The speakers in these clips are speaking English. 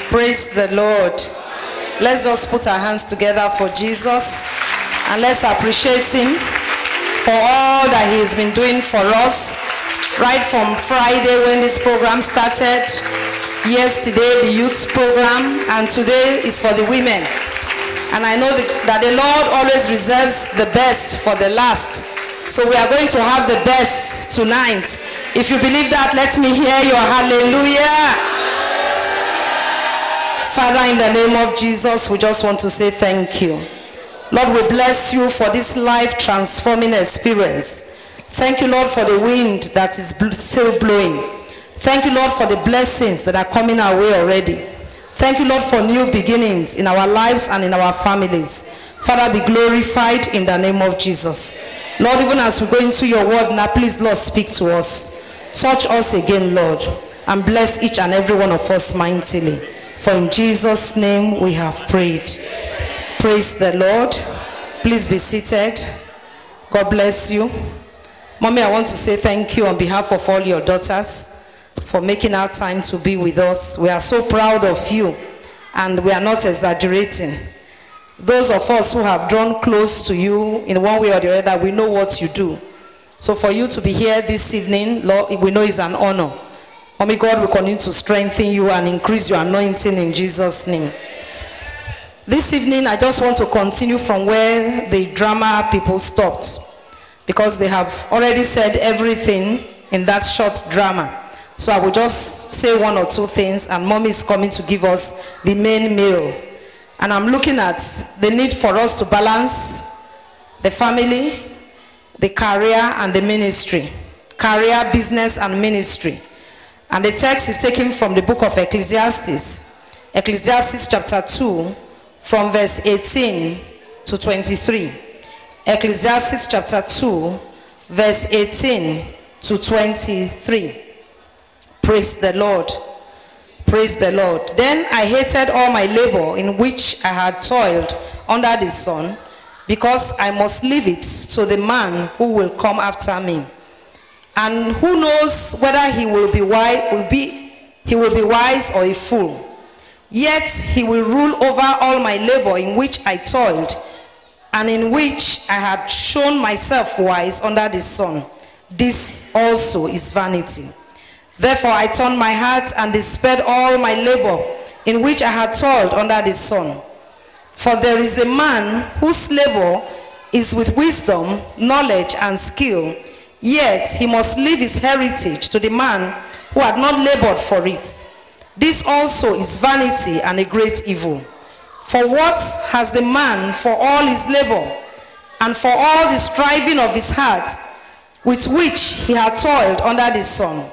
Praise the Lord. Let's just put our hands together for Jesus and let's appreciate him for all that he has been doing for us. Right from Friday when this program started, yesterday the youth program, and today is for the women. And I know that the Lord always reserves the best for the last. So we are going to have the best tonight. If you believe that, let me hear your hallelujah. Father, in the name of Jesus, we just want to say thank you. Lord, we bless you for this life transforming experience. Thank you, Lord, for the wind that is still blowing. Thank you, Lord, for the blessings that are coming our way already. Thank you, Lord, for new beginnings in our lives and in our families. Father, be glorified in the name of Jesus. Lord, even as we go into your word now, please, Lord, speak to us. Touch us again, Lord, and bless each and every one of us mightily. For in Jesus' name we have prayed. Praise the Lord. Please be seated. God bless you. Mommy, I want to say thank you on behalf of all your daughters for making our time to be with us. We are so proud of you, and we are not exaggerating. Those of us who have drawn close to you in one way or the other, we know what you do. So for you to be here this evening, Lord, we know it's an honor. Mommy, God will continue to strengthen you and increase your anointing in Jesus' name. This evening, I just want to continue from where the drama people stopped, because they have already said everything in that short drama. So I will just say one or two things, and Mommy is coming to give us the main meal. And I'm looking at the need for us to balance the family, the career, and the ministry. Career, business, and ministry. And the text is taken from the book of Ecclesiastes. Ecclesiastes chapter 2, from verse 18 to 23. Ecclesiastes chapter 2, verse 18 to 23. Praise the Lord. Praise the Lord. Then I hated all my labor in which I had toiled under the sun, because I must leave it to the man who will come after me. And who knows whether he will be wise or a fool. Yet he will rule over all my labor in which I toiled, and in which I had shown myself wise under the sun. This also is vanity. Therefore I turned my heart and despaired all my labor in which I had toiled under the sun. For there is a man whose labor is with wisdom, knowledge, and skill, yet he must leave his heritage to the man who had not labored for it. This also is vanity and a great evil. For what has the man for all his labor, and for all the striving of his heart, with which he had toiled under the sun?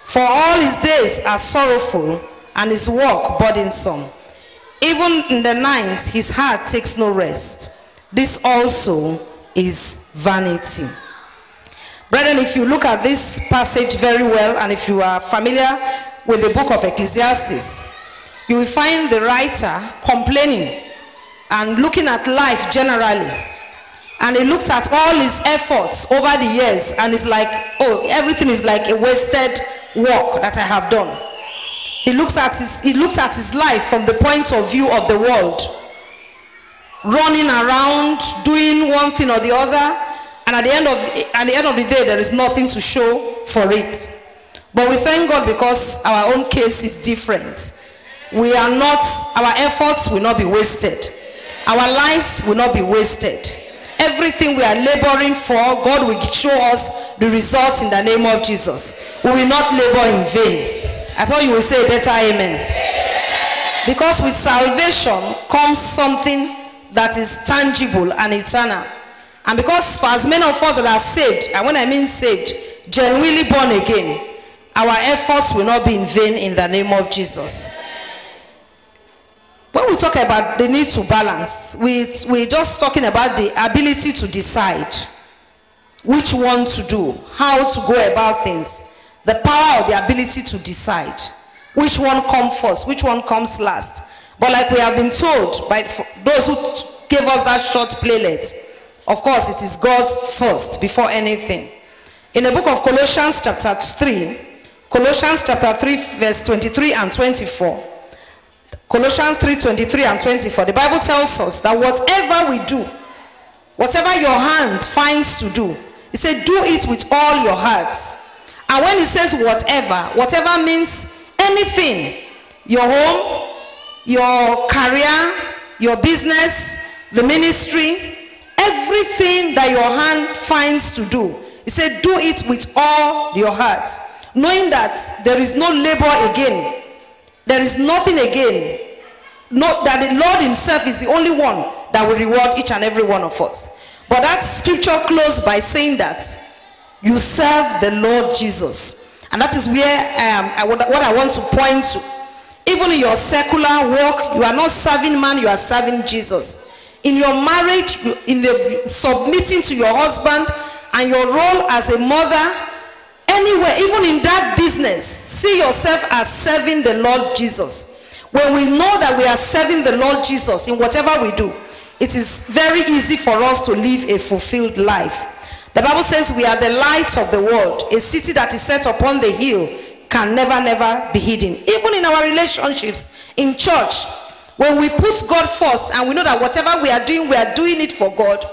For all his days are sorrowful, and his work burdensome. Even in the night his heart takes no rest. This also is vanity. Brethren, if you look at this passage very well, and if you are familiar with the book of Ecclesiastes, you will find the writer complaining and looking at life generally. And he looked at all his efforts over the years, and it's like, oh, everything is like a wasted work that I have done. He looked at his life from the point of view of the world, running around, doing one thing or the other, and at the end of the day, there is nothing to show for it. But we thank God, because our own case is different. Our efforts will not be wasted. Our lives will not be wasted. Everything we are laboring for, God will show us the results in the name of Jesus. We will not labor in vain. I thought you would say better amen. Because with salvation comes something that is tangible and eternal. And because for as many of us that are saved, and when I mean saved, genuinely born again, our efforts will not be in vain in the name of Jesus. When we talk about the need to balance, we're just talking about the ability to decide which one to do, how to go about things, the power or the ability to decide which one comes first, which one comes last. But like we have been told by those who gave us that short playlet, of course it is God first before anything. In the book of Colossians chapter 3 verse 23 and 24, Colossians 3:23 and 24. The Bible tells us that whatever we do, whatever your hand finds to do, it said do it with all your heart. And when it says whatever means anything. Your home, your career, your business, the ministry, everything that your hand finds to do. It said do it with all your heart, knowing that there is no labor again. There is nothing again. That the Lord himself is the only one that will reward each and every one of us. But that scripture closed by saying that you serve the Lord Jesus. And that is where what I want to point to. Even in your secular work, you are not serving man, you are serving Jesus. In your marriage, in the submitting to your husband and your role as a mother, anywhere, even in that business, see yourself as serving the Lord Jesus. When we know that we are serving the Lord Jesus in whatever we do, it is very easy for us to live a fulfilled life. The Bible says we are the light of the world. A city that is set upon the hill can never be hidden. Even in our relationships, in church, when we put God first and we know that whatever we are doing it for God,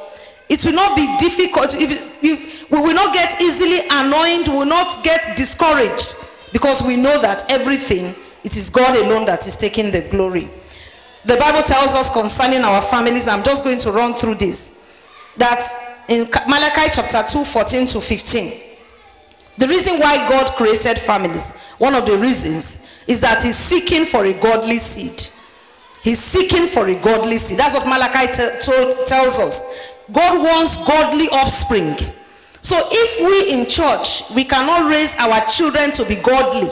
it will not be difficult. We will not get easily annoyed, we will not get discouraged, because we know that everything, it is God alone that is taking the glory. The Bible tells us concerning our families, I'm just going to run through this, that in Malachi chapter 2, 14 to 15, the reason why God created families, one of the reasons, is that he's seeking for a godly seed. He's seeking for a godly seed. That's what Malachi tells us. God wants godly offspring. So if we in church, we cannot raise our children to be godly,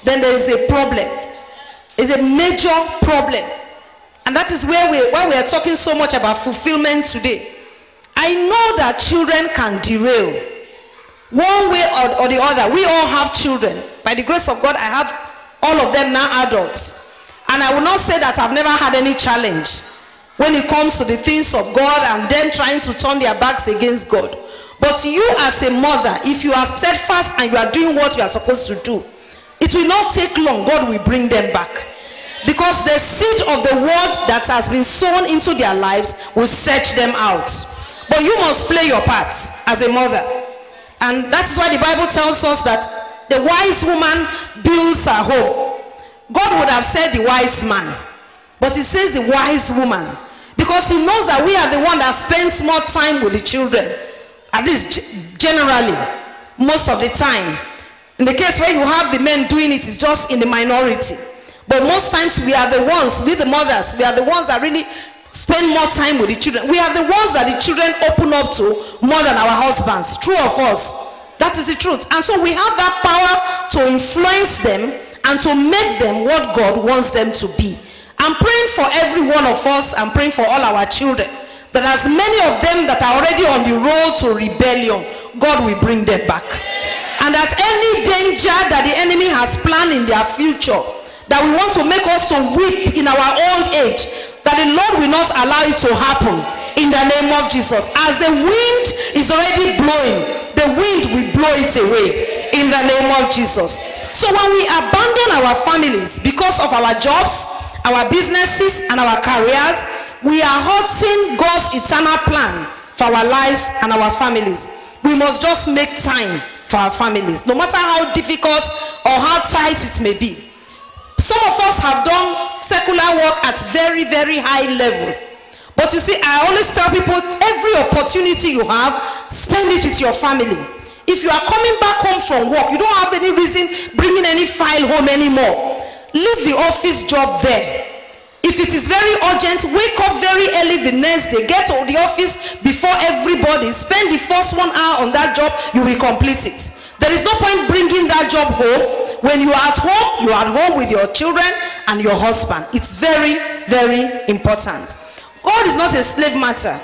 then there is a problem. It's a major problem. And that is why we are talking so much about fulfillment today. I know that children can derail one way or the other. We all have children. By the grace of God, I have all of them now adults. And I will not say that I've never had any challenge when it comes to the things of God and them trying to turn their backs against God. But you as a mother, if you are steadfast and you are doing what you are supposed to do, it will not take long. God will bring them back. Because the seed of the word that has been sown into their lives will search them out. But you must play your part as a mother. And that's why the Bible tells us that the wise woman builds her home. God would have said the wise man, but he says the wise woman, because he knows that we are the one that spends more time with the children, at least generally, most of the time. In the case where you have the men doing it, it's just in the minority. But most times we are the ones, we the mothers, we are the ones that really spend more time with the children. We are the ones that the children open up to more than our husbands. True of us. That is the truth. And so we have that power to influence them and to make them what God wants them to be. I'm praying for every one of us. I'm praying for all our children, that as many of them that are already on the road to rebellion, God will bring them back. And that any danger that the enemy has planned in their future, that we want to make us to weep in our old age, that the Lord will not allow it to happen in the name of Jesus. As the wind is already blowing, the wind will blow it away in the name of Jesus. So when we abandon our families because of our jobs, our businesses, and our careers, we are hurting God's eternal plan for our lives and our families. We must just make time for our families, no matter how difficult or how tight it may be. Some of us have done secular work at very, very high level. But you see, I always tell people, every opportunity you have, spend it with your family. If you are coming back home from work, you don't have any reason bringing any file home anymore. Leave the office job there. If it is very urgent, wake up very early the next day. Get to the office before everybody. Spend the first 1 hour on that job, you will complete it. There is no point bringing that job home. When you are at home, you are at home with your children and your husband. It's very, very important. God is not a slave master.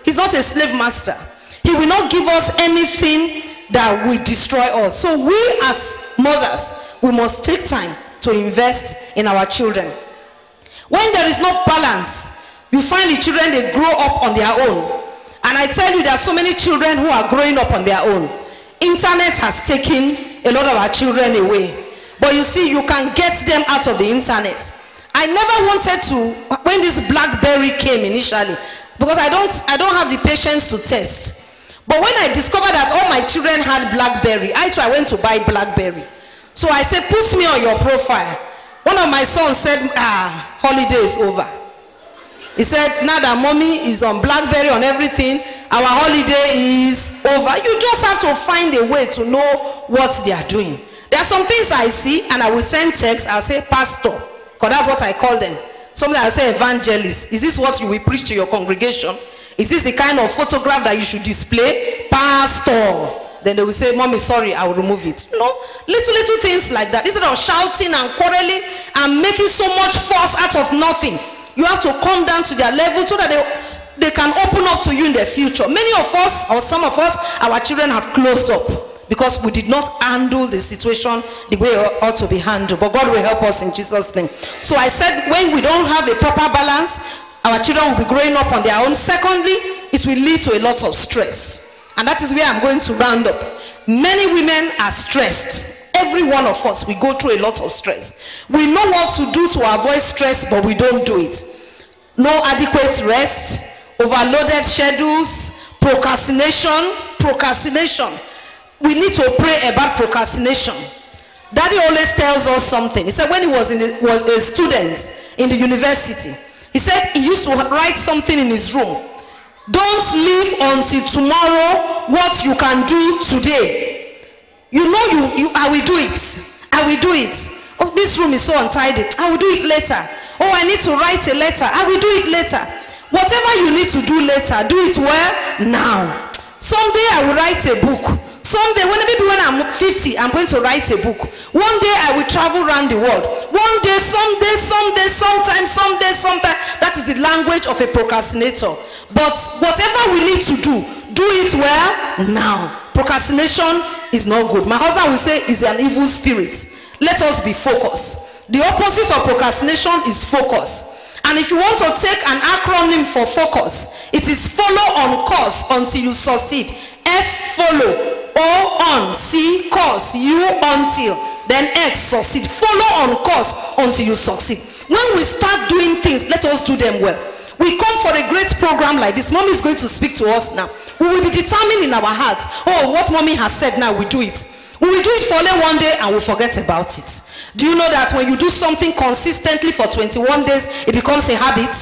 He's not a slave master. He will not give us anything that will destroy us. So we as mothers, we must take time to invest in our children. When there is no balance, you find the children, they grow up on their own. And I tell you, there are so many children who are growing up on their own. Internet has taken a lot of our children away. But you see, you can get them out of the internet. I never wanted to, when this BlackBerry came initially, because I don't have the patience to test. But when I discovered that all my children had BlackBerry, I went to buy BlackBerry. So I said, put me on your profile. One of my sons said, holiday is over. He said, now that mommy is on BlackBerry, on everything, our holiday is over. You just have to find a way to know what they are doing. There are some things I see, and I will send text. I'll say, pastor, because that's what I call them. Sometimes I'll say, evangelist. Is this what you will preach to your congregation? Is this the kind of photograph that you should display? Pastor. Then they will say, mommy, sorry, I will remove it. You know, little things like that. Instead of shouting and quarreling and making so much fuss out of nothing, you have to come down to their level so that they can open up to you in the future. Many of us, or some of us, our children have closed up because we did not handle the situation the way it ought to be handled. But God will help us in Jesus' name. So I said, when we don't have a proper balance, our children will be growing up on their own. Secondly, it will lead to a lot of stress. And that is where I'm going to round up. Many women are stressed. Every one of us, we go through a lot of stress. We know what to do to avoid stress, but we don't do it. No adequate rest, overloaded schedules, procrastination. We need to pray about procrastination. Daddy always tells us something. He said when he was a student in the university, he said he used to write something in his room. Don't leave until tomorrow what you can do today. You know I will do it. I will do it. Oh, this room is so untidy. I will do it later. Oh, I need to write a letter. I will do it later. Whatever you need to do later, do it well now. Someday I will write a book. Someday, maybe when I'm 50, I'm going to write a book. One day I will travel around the world. One day, someday, sometime. That is the language of a procrastinator. But whatever we need to do it well now. Procrastination is not good. My husband will say it's an evil spirit. Let us be focused. The opposite of procrastination is focus. And if you want to take an acronym for focus, it is follow on course until you succeed. F, follow. O, on. C, course. U, until. Then X, succeed. Follow on course until you succeed. When we start doing things, let us do them well. We come for a great program like this. Mommy is going to speak to us now. We will be determined in our hearts. Oh, what mommy has said now, we do it. We will do it for only one day and we'll forget about it. Do you know that when you do something consistently for 21 days, it becomes a habit?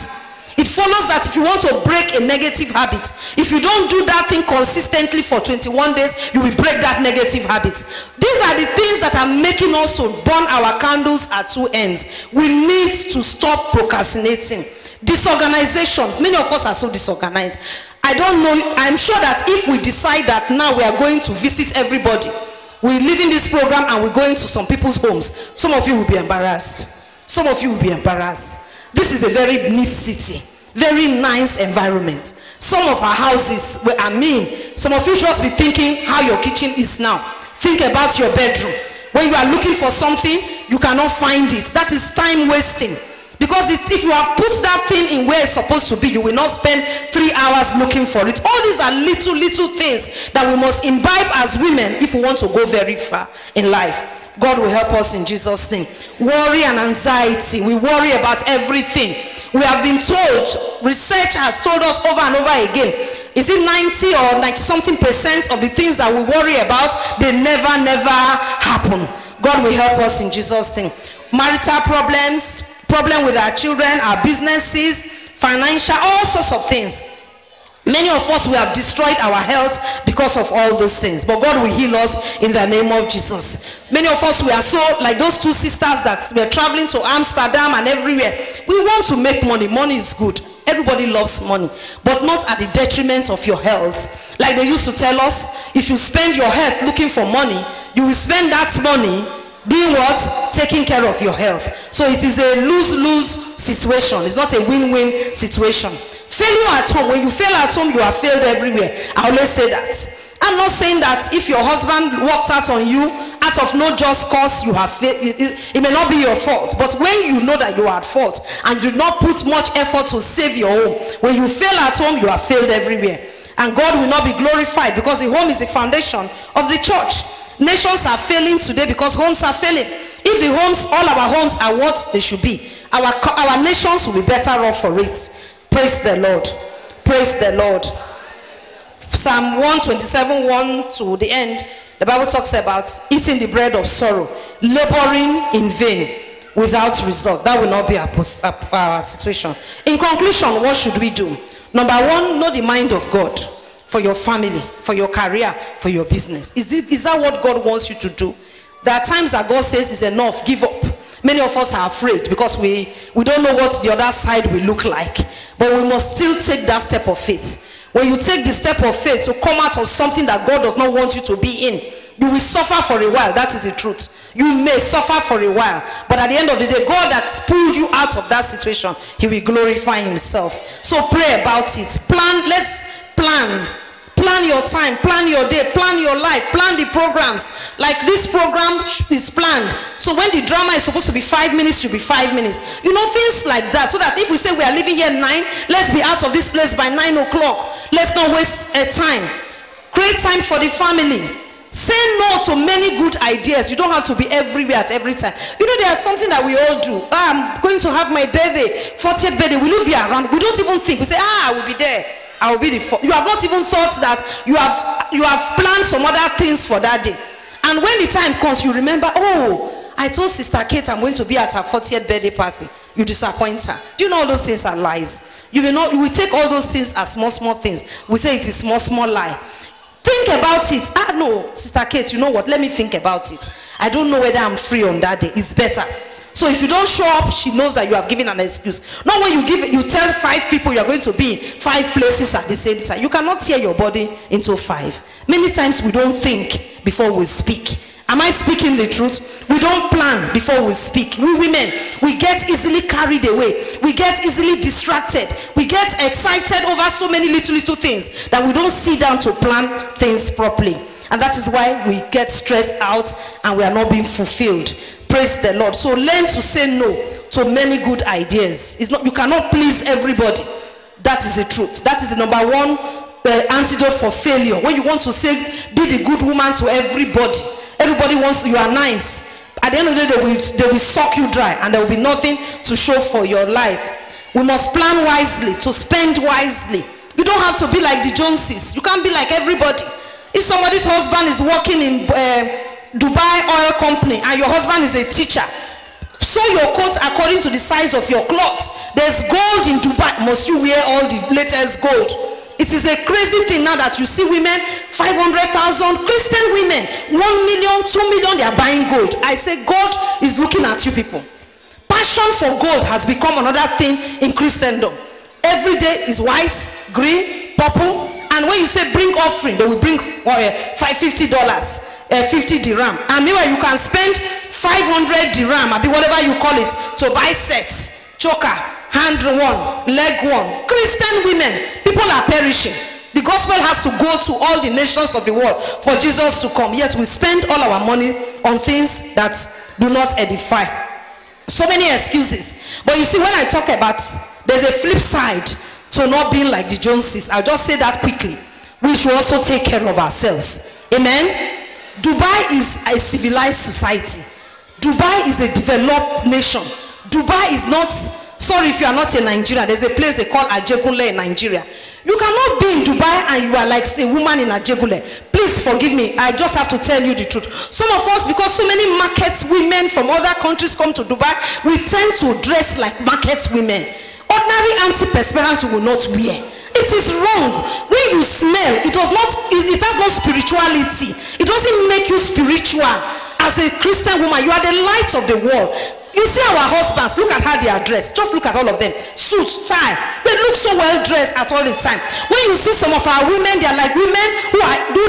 It follows that if you want to break a negative habit, if you don't do that thing consistently for 21 days, you will break that negative habit. These are the things that are making us to burn our candles at two ends. We need to stop procrastinating. Disorganization. Many of us are so disorganized. I don't know. I'm sure that if we decide that now we are going to visit everybody, we're leaving this program and we're going to some people's homes, some of you will be embarrassed. Some of you will be embarrassed. This is a very neat city, very nice environment. Some of our houses, some of you just be thinking how your kitchen is now. Think about your bedroom. When you are looking for something, you cannot find it. That is time wasting. Because if you have put that thing in where it's supposed to be, you will not spend 3 hours looking for it. All these are little things that we must imbibe as women if we want to go very far in life. God will help us in Jesus' name. Worry and anxiety. We worry about everything. We have been told, research has told us over and over again, is it 90 or 90-something% of the things that we worry about, they never happen. God will help us in Jesus' name. Marital problems, problem with our children, our businesses, financial, all sorts of things. Many of us, we have destroyed our health because of all those things. But God will heal us in the name of Jesus. Many of us, we are so like those two sisters that were traveling to Amsterdam and everywhere. We want to make money. Money is good. Everybody loves money. But not at the detriment of your health. Like they used to tell us, if you spend your health looking for money, you will spend that money doing what? Taking care of your health. So it is a lose-lose situation. It's not a win-win situation. Failure at home. When you fail at home, you are failed everywhere. I always say that. I'm not saying that if your husband walked out on you out of no just cause, you have failed. It may not be your fault. But when you know that you are at fault and you did not put much effort to save your home, when you fail at home, you are failed everywhere. And God will not be glorified because the home is the foundation of the church. Nations are failing today because homes are failing. If the homes, all our homes are what they should be, Our nations will be better off for it. Praise the Lord. Praise the Lord. Psalm 127, 1 to the end, the Bible talks about eating the bread of sorrow, laboring in vain without result. That will not be our situation. In conclusion, what should we do? Number one, know the mind of God for your family, for your career, for your business. Is that what God wants you to do? There are times that God says it's enough, give up. Many of us are afraid because we don't know what the other side will look like. But we must still take that step of faith. When you take the step of faith to come out of something that God does not want you to be in, you will suffer for a while. That is the truth. You may suffer for a while, but at the end of the day, God that pulled you out of that situation, he will glorify himself. So pray about it. Let's plan. Plan your time, plan your day, plan your life, plan the programs. Like this program is planned. So when the drama is supposed to be 5 minutes, should be 5 minutes. You know, things like that. So that if we say we are leaving here 9, let's be out of this place by 9 o'clock. Let's not waste time. Create time for the family. Say no to many good ideas. You don't have to be everywhere at every time. You know, there's something that we all do. I'm going to have my birthday, 40th birthday. Will you be around? We don't even think. We say, I will be there. I will be the first. You have not even thought that you have planned some other things for that day. And when the time comes, you remember, oh, I told Sister Kate I'm going to be at her 40th birthday party. You disappoint her. Do you know all those things are lies? You will take all those things as small things. We say it is small lie. Think about it. No, Sister Kate, you know what? Let me think about it. I don't know whether I'm free on that day. It's better. So if you don't show up, she knows that you have given an excuse. Not when you tell 5 people you are going to be in 5 places at the same time. You cannot tear your body into 5. Many times we don't think before we speak. Am I speaking the truth? We don't plan before we speak. We women, we get easily carried away. We get easily distracted. We get excited over so many little things that we don't sit down to plan things properly. And that is why we get stressed out and we are not being fulfilled. Praise the Lord. So learn to say no to many good ideas. You cannot please everybody. That is the truth. That is the number one antidote for failure. When you want to say, be the good woman to everybody. Everybody wants you are nice. At the end of the day, they will suck you dry and there will be nothing to show for your life. We must plan wisely, to spend wisely. You don't have to be like the Joneses. You can't be like everybody. If somebody's husband is working in Dubai Oil Company and your husband is a teacher, sew your coat according to the size of your cloth. There's gold in Dubai. Must you wear all the latest gold? It is a crazy thing now that you see women, 500,000, Christian women, 1 million, 2 million, they are buying gold. I say God is looking at you people. Passion for gold has become another thing in Christendom. Every day is white, green, purple. And when you say bring offering, they will bring $50, 50 dirham. And meanwhile, you can spend 500 dirham, or whatever you call it, to buy sets, choker, hand one, leg one. Christian women, people are perishing. The gospel has to go to all the nations of the world for Jesus to come. Yet we spend all our money on things that do not edify. So many excuses. But you see, when I talk about, there's a flip side to not being like the Joneses. I'll just say that quickly. We should also take care of ourselves. Amen. Dubai is a civilized society. Dubai is a developed nation. Dubai is not, sorry if you are not in Nigeria, there's a place they call Ajegunle in Nigeria. You cannot be in Dubai and you are like a woman in Ajegunle. Please forgive me, I just have to tell you the truth. Some of us, because so many market women from other countries come to Dubai, we tend to dress like market women. Ordinary antiperspirant will not wear. It is wrong. When you smell, it has no spirituality. It doesn't make you spiritual. As a Christian woman, you are the light of the world. You see our husbands, look at how they are dressed. Just look at all of them. Suit, tie. They look so well dressed at all the time. When you see some of our women, they are like women who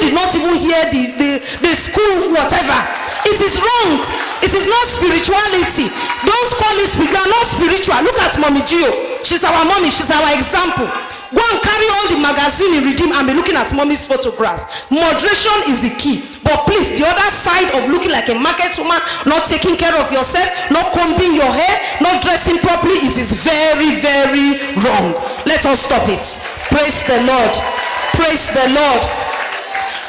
did not even hear the school, whatever. It is wrong. It is not spirituality. Don't call it spiritual. You are not spiritual. Look at Mommy Gio. She's our mommy. She's our example. Go and carry all the magazine in Redeem and be looking at mommy's photographs. Moderation is the key. But please, the other side of looking like a market woman, not taking care of yourself, not combing your hair, not dressing properly, it is very, very wrong. Let us stop it. Praise the Lord. Praise the Lord.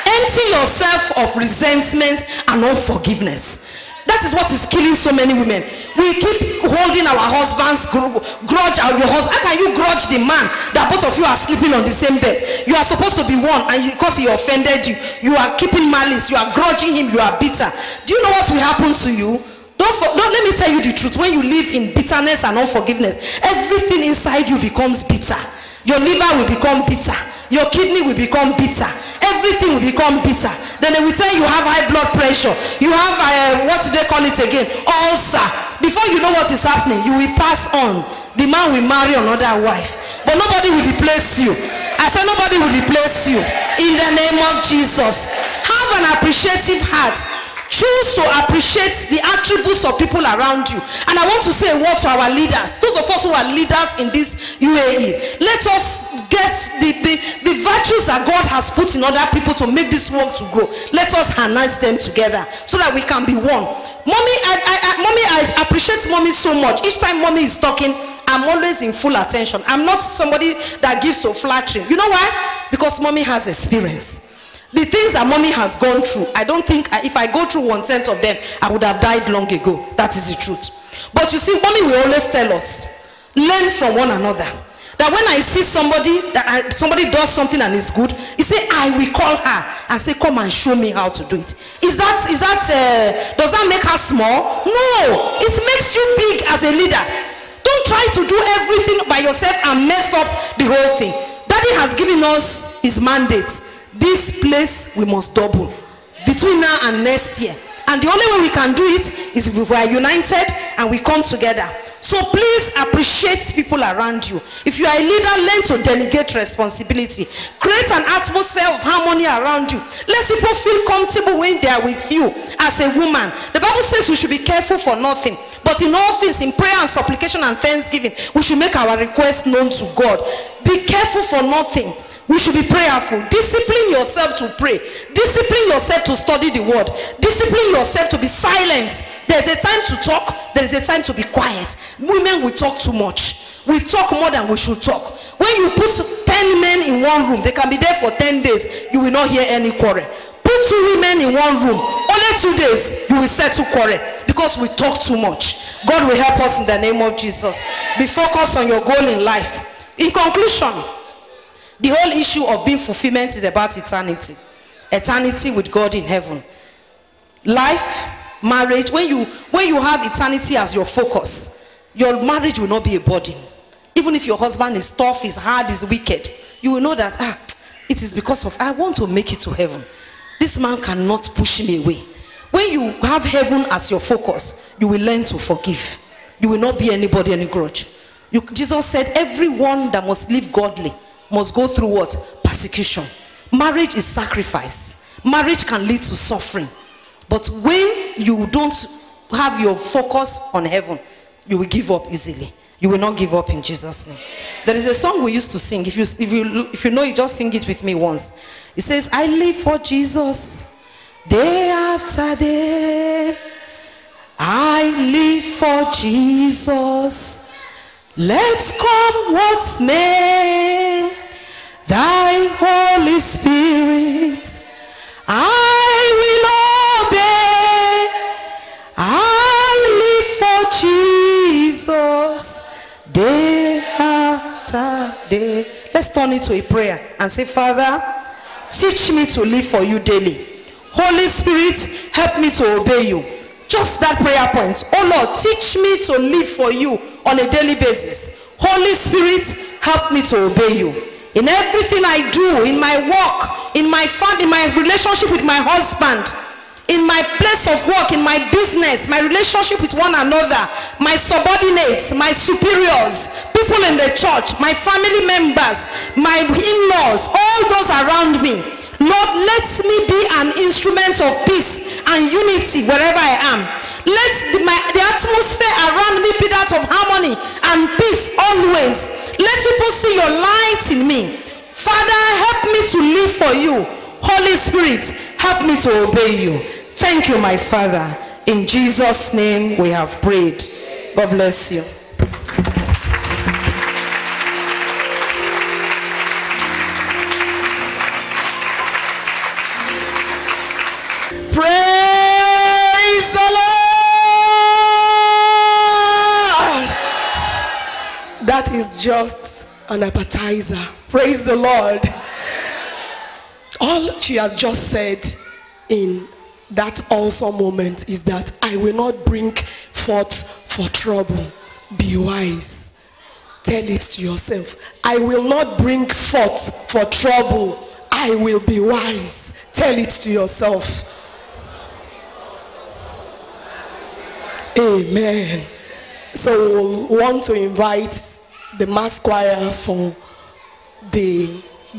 Empty yourself of resentment and unforgiveness. That That is what is killing so many women. We keep holding our husbands grudge out your husband. How can you grudge the man that both of you are sleeping on the same bed? You are supposed to be one, and because he offended you, you are keeping malice, you are grudging him, you are bitter. Do you know what will happen to you? Don't let me tell you the truth. When you live in bitterness and unforgiveness, everything inside you becomes bitter. Your liver will become bitter. Your kidney will become bitter. Everything will become bitter. Then they will tell you have high blood pressure. You have what do they call it again? Ulcer. Before you know what is happening, you will pass on. The man will marry another wife, but nobody will replace you. I said nobody will replace you. In the name of Jesus, have an appreciative heart. Choose to appreciate the attributes of people around you. And I want to say a word to our leaders, those of us who are leaders in this UAE. Let us get the virtues that God has put in other people to make this work to grow. Let us harness them together so that we can be one. Mommy, I appreciate mommy so much. Each time mommy is talking, I'm always in full attention. I'm not somebody that gives to flattering. You know why? Because mommy has experience. The things that mommy has gone through, I don't think if I go through 1/10 of them, I would have died long ago. That is the truth. But you see, mommy will always tell us, learn from one another. That when I see somebody, somebody does something and it's good, you say, I will call her and say, come and show me how to do it. Does that make her small? No, it makes you big as a leader. Don't try to do everything by yourself and mess up the whole thing. Daddy has given us his mandate. This place we must double between now and next year, and the only way we can do it is if we are united and we come together. So please appreciate people around you. If you are a leader, learn to delegate responsibility. Create an atmosphere of harmony around you. Let people feel comfortable when they are with you as a woman. The Bible says we should be careful for nothing, but in all things, in prayer and supplication and thanksgiving, we should make our requests known to God. Be careful for nothing. We should be prayerful. Discipline yourself to pray. Discipline yourself to study the word. Discipline yourself to be silent. There's a time to talk. There's a time to be quiet. Women, we talk too much. We talk more than we should talk. When you put 10 men in one room, they can be there for 10 days. You will not hear any quarrel. Put 2 women in one room. Only 2 days, you will settle quarrel because we talk too much. God will help us in the name of Jesus. Be focused on your goal in life. In conclusion, the whole issue of being fulfillment is about eternity. Eternity with God in heaven. Life, marriage, when you have eternity as your focus, your marriage will not be a burden. Even if your husband is tough, is hard, is wicked, you will know that it is because of I want to make it to heaven. This man cannot push me away. When you have heaven as your focus, you will learn to forgive. You will not be anybody any grudge. Jesus said everyone that must live godly must go through what? Persecution. Marriage is sacrifice. Marriage can lead to suffering. But when you don't have your focus on heaven, you will give up easily. You will not give up in Jesus' name. There is a song we used to sing. If you know it, just sing it with me once. It says, I live for Jesus day after day. I live for Jesus. Let's come what may, thy Holy Spirit, I will obey. I live for Jesus, day after day. Let's turn it to a prayer and say, Father, teach me to live for you daily. Holy Spirit, help me to obey you. Just that prayer point. Oh Lord, teach me to live for you on a daily basis. Holy Spirit, help me to obey you. In everything I do, in my work, in my family, in my relationship with my husband, in my place of work, in my business, my relationship with one another, my subordinates, my superiors, people in the church, my family members, my in-laws, all those around me. Lord, let me be an instrument of peace and unity wherever I am. Let the atmosphere around me be that of harmony and peace always. Let people see your light in me. Father, help me to live for you. Holy Spirit, help me to obey you. Thank you, my Father. In Jesus' name we have prayed. God bless you. Praise the Lord. just an appetizer. Praise the Lord. All she has just said in that awesome moment is that I will not bring forth for trouble. Be wise. Tell it to yourself. I will not bring forth for trouble. I will be wise. Tell it to yourself. Amen. So we want to invite the mass choir for the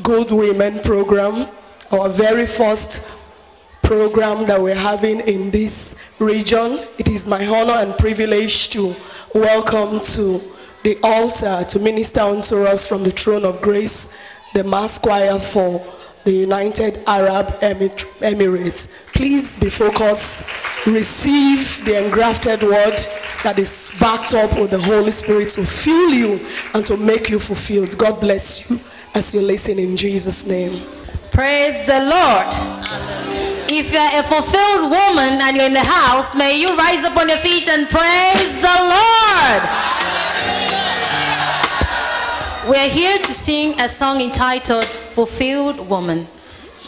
Good Women program, our very first program that we're having in this region. It is my honor and privilege to welcome to the altar to minister unto us from the throne of grace, the mass choir for the United Arab Emirates. Please be focused. Receive the engrafted word that is backed up with the Holy Spirit to fill you and to make you fulfilled. God bless you as you listen in Jesus' name. Praise the Lord. If you're a fulfilled woman and you're in the house, may you rise up on your feet and praise the Lord. We're here to sing a song entitled Fulfilled Woman.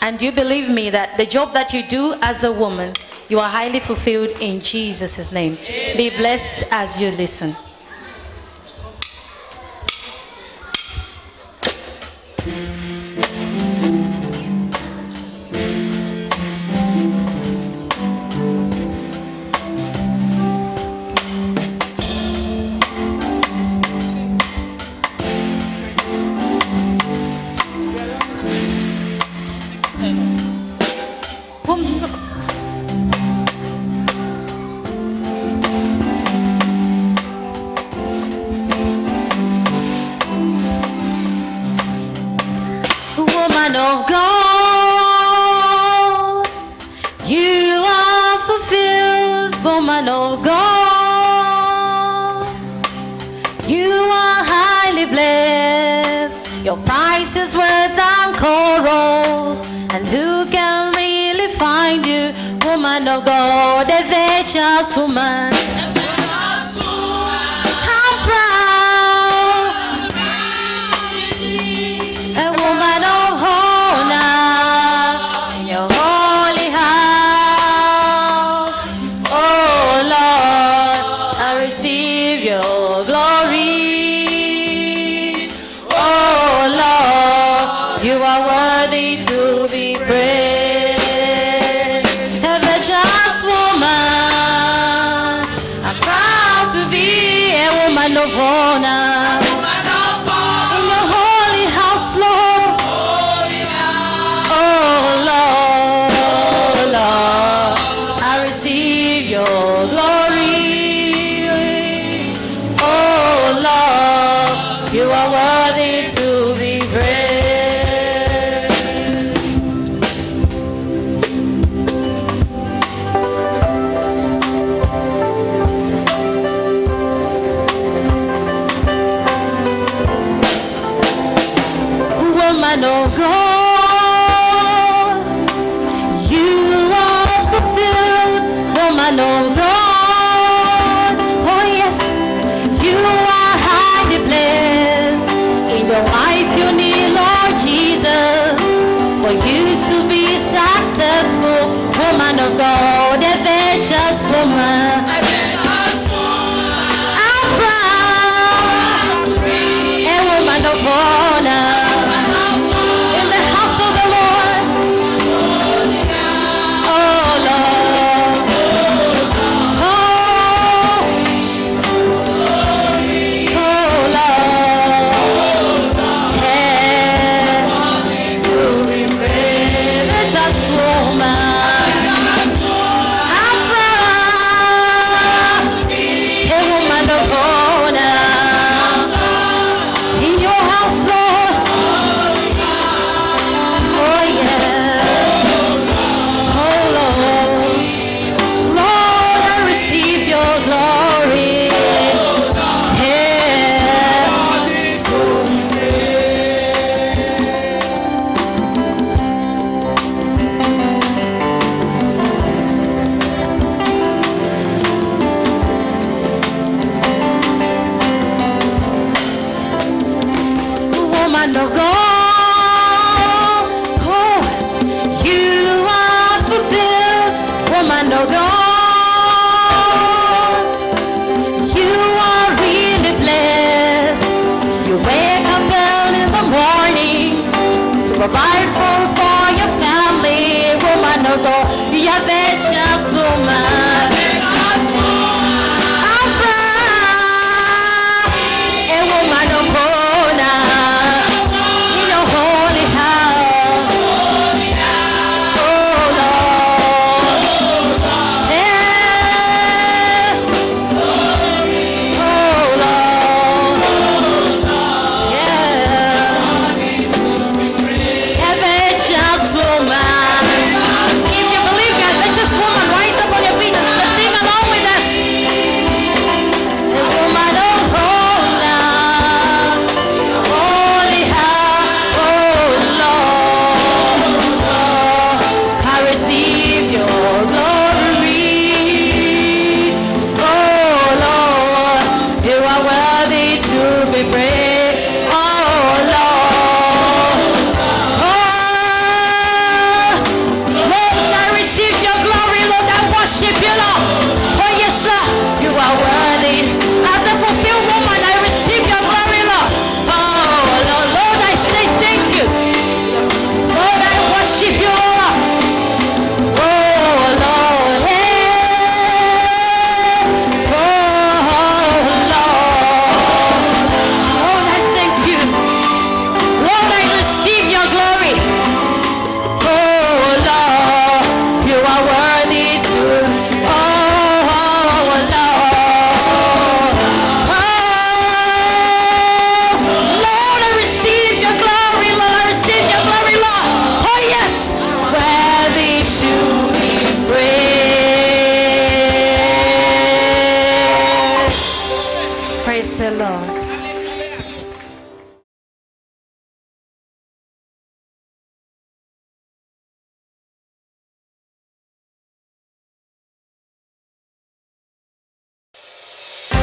And do you believe me that the job that you do as a woman, you are highly fulfilled in Jesus' name. Be blessed as you listen. Woman of God, you are fulfilled. Woman of God, you are highly blessed. Your price is worth than corals, and who can really find you? Woman of God, a virtuous woman. Woman of God, a virtuous woman. I'm proud, a woman of honor in the house of the Lord. Oh Lord, oh Lord, to be praised, a just woman. provide food for your family. Woman of God, you are the just woman.